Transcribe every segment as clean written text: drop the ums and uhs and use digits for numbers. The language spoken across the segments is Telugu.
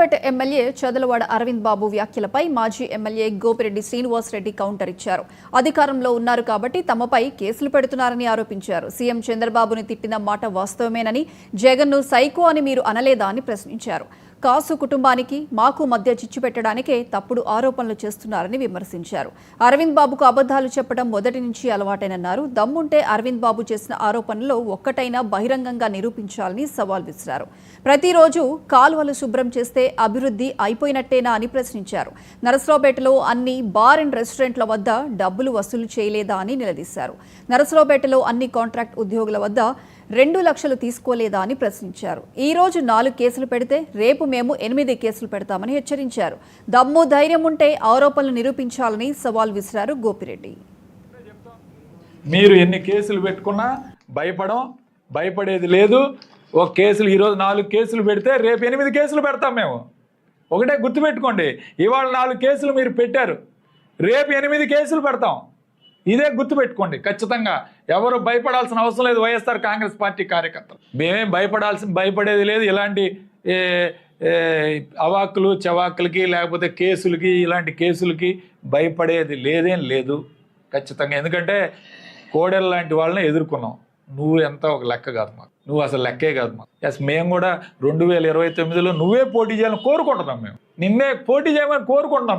నరసరావుపేట ఎమ్మెల్యే చదలవాడ అరవింద్ బాబు వ్యాఖ్యలపై మాజీ ఎమ్మెల్యే గోపిరెడ్డి శ్రీనివాసరెడ్డి కౌంటర్ ఇచ్చారు. అధికారంలో ఉన్నారు కాబట్టి తమపై కేసులు పెడుతున్నారని ఆరోపించారు. సీఎం చంద్రబాబుని తిట్టిన మాట వాస్తవమేనని, జగన్ను సైకో అని మీరు అనలేదా అని ప్రశ్నించారు. కాసు కుటుంబానికి మాకు మధ్య చిచ్చు పెట్టడానికే తప్పుడు ఆరోపణలు చేస్తున్నారని విమర్శించారు. అరవింద్ బాబుకు అబద్ధాలు చెప్పడం మొదటి నుంచి అలవాటేనన్నారు. దమ్ముంటే అరవింద్ బాబు చేసిన ఆరోపణలో ఒక్కటైనా బహిరంగంగా నిరూపించాలని సవాల్ విసిరారు. ప్రతిరోజు కాలువలు శుభ్రం చేస్తే అభివృద్ధి అయిపోయినట్టేనా అని ప్రశ్నించారు. నరసరావుపేటలో అన్ని బార్ అండ్ రెస్టారెంట్ల వద్ద డబ్బులు వసూలు చేయలేదా అని నిలదీశారు. నరసరావుపేటలో అన్ని కాంట్రాక్ట్ ఉద్యోగుల వద్ద 2 లక్షలు తీసుకోలేదా అని ప్రశ్నించారు. ఈ రోజు 4 కేసులు పెడితే రేపు మేము 8 కేసులు పెడతామని హెచ్చరించారు. దమ్ము ధైర్యం ఉంటే ఆరోపణలు నిరూపించాలని సవాల్ విసిరారు గోపిరెడ్డి. మీరు ఎన్ని కేసులు పెట్టుకున్నా భయపడేది లేదు. ఒక కేసులు ఈరోజు 4 కేసులు పెడితే రేపు 8 కేసులు పెడతాం మేము. ఒకటే గుర్తుపెట్టుకోండి, ఇవాళ 4 కేసులు మీరు పెట్టారు, రేపు 8 కేసులు పెడతాం. ఇదే గుర్తుపెట్టుకోండి. ఖచ్చితంగా ఎవరు భయపడాల్సిన అవసరం లేదు. వైఎస్ఆర్ కాంగ్రెస్ పార్టీ కార్యకర్తలు మేమేం భయపడేది లేదు. ఇలాంటి అవాక్కులు చవాకులకి లేకపోతే కేసులకి, ఇలాంటి కేసులకి భయపడేది లేదేం లేదు ఖచ్చితంగా. ఎందుకంటే కోడెల లాంటి వాళ్ళని ఎదుర్కొన్నాం. నువ్వు ఎంత ఒక లెక్క కాదు మాకు, నువ్వు అసలు లెక్కే కాదు మాకు. ఎస్, మేము కూడా 2029లో నువ్వే పోటీ చేయాలని కోరుకుంటున్నాం. మేము నిన్నే పోటీ చేయమని కోరుకుంటున్నాం.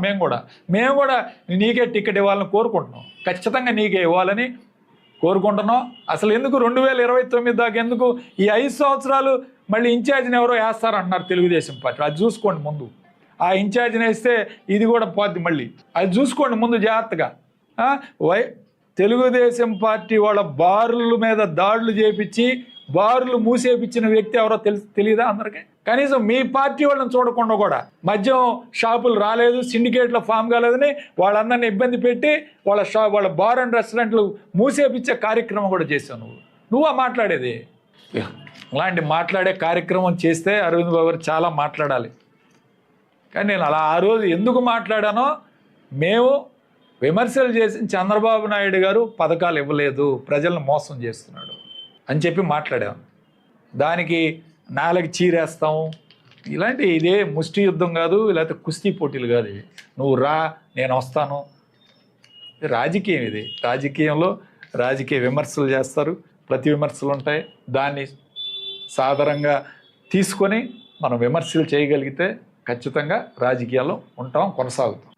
మేము కూడా నీకే టికెట్ ఇవ్వాలని కోరుకుంటున్నాం. ఖచ్చితంగా నీకే ఇవ్వాలని కోరుకుంటున్నాం. అసలు ఎందుకు 2029 దాకా ఎందుకు ఈ 5 సంవత్సరాలు మళ్ళీ ఇన్ఛార్జిని ఎవరో వేస్తారంటున్నారు తెలుగుదేశం పార్టీ. అది చూసుకోండి ముందు. ఆ ఇన్ఛార్జిని వేస్తే ఇది కూడా పోద్ది మళ్ళీ. అది చూసుకోండి ముందు జాగ్రత్తగా. తెలుగుదేశం పార్టీ వాళ్ళ బారుల మీద దాడులు చేపించి బారులు మూసేపించిన వ్యక్తి ఎవరో తెలియదా అందరికీ? కనీసం మీ పార్టీ వాళ్ళని చూడకుండా కూడా మద్యం షాపులు రాలేదు, సిండికేట్లో ఫామ్ కాలేదని వాళ్ళందరినీ ఇబ్బంది పెట్టి వాళ్ళ బార్ అండ్ రెస్టారెంట్లు మూసేపించే కార్యక్రమం కూడా చేశావు నువ్వు మాట్లాడేది. అలాంటి మాట్లాడే కార్యక్రమం చేస్తే అరవింద్ బాబు గారు చాలా మాట్లాడాలి. కానీ నేను అలా ఆ రోజు ఎందుకు మాట్లాడానో, మేము విమర్శలు చేసి చంద్రబాబు నాయుడు గారు పథకాలు ఇవ్వలేదు, ప్రజలను మోసం చేస్తున్నాడు అని చెప్పి మాట్లాడాము. దానికి నాలుగు చీరేస్తాం. ఇదే ముష్టి యుద్ధం కాదు, లేకపోతే కుస్తీ పోటీలు కాదు. ఇవి నువ్వు రా, నేను వస్తాను. రాజకీయం. ఇది రాజకీయంలో రాజకీయ విమర్శలు చేస్తారు, ప్రతి విమర్శలు ఉంటాయి. దాన్ని సాధారణంగా తీసుకొని మనం విమర్శలు చేయగలిగితే ఖచ్చితంగా రాజకీయాల్లో ఉంటాం, కొనసాగుతాం.